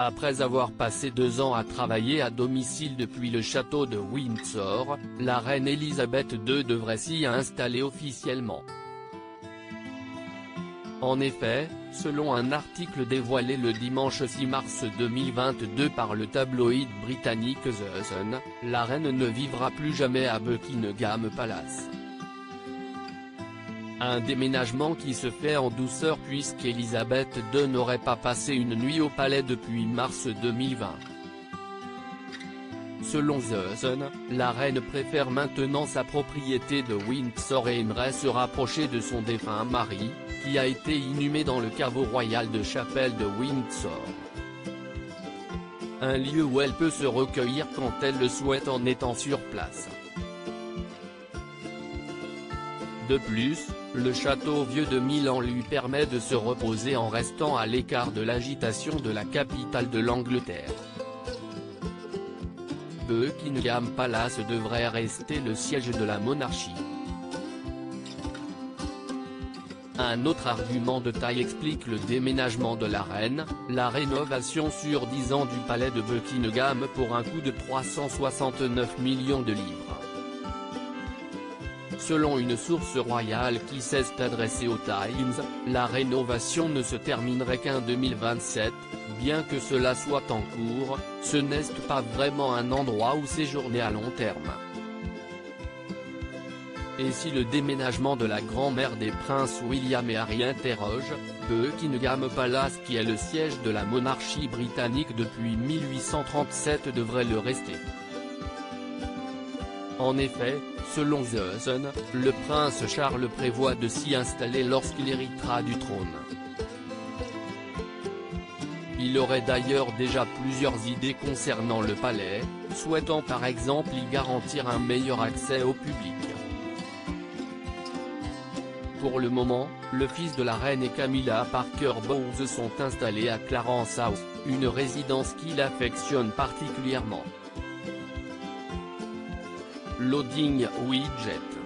Après avoir passé 2 ans à travailler à domicile depuis le château de Windsor, la reine Elisabeth II devrait s'y installer officiellement. En effet, selon un article dévoilé le dimanche 6 mars 2022 par le tabloïd britannique The Sun, la reine ne vivra plus jamais à Buckingham Palace. Un déménagement qui se fait en douceur puisqu'Elisabeth II n'aurait pas passé une nuit au palais depuis mars 2020. Selon The Sun, la reine préfère maintenant sa propriété de Windsor et aimerait se rapprocher de son défunt mari, qui a été inhumé dans le caveau royal de Chapelle de Windsor. Un lieu où elle peut se recueillir quand elle le souhaite en étant sur place. De plus, le château vieux de 1000 ans lui permet de se reposer en restant à l'écart de l'agitation de la capitale de l'Angleterre. Buckingham Palace devrait rester le siège de la monarchie. Un autre argument de taille explique le déménagement de la reine, la rénovation sur 10 ans du palais de Buckingham pour un coût de 369 millions de livres. Selon une source royale qui s'est adressée au Times, la rénovation ne se terminerait qu'en 2027, bien que cela soit en cours, ce n'est pas vraiment un endroit où séjourner à long terme. Et si le déménagement de la grand-mère des princes William et Harry interroge, Buckingham Palace qui est le siège de la monarchie britannique depuis 1837 devrait le rester. En effet, selon The Sun, le prince Charles prévoit de s'y installer lorsqu'il héritera du trône. Il aurait d'ailleurs déjà plusieurs idées concernant le palais, souhaitant par exemple y garantir un meilleur accès au public. Pour le moment, le fils de la reine et Camilla Parker Bowles sont installés à Clarence House, une résidence qu'il affectionne particulièrement. Loading widget.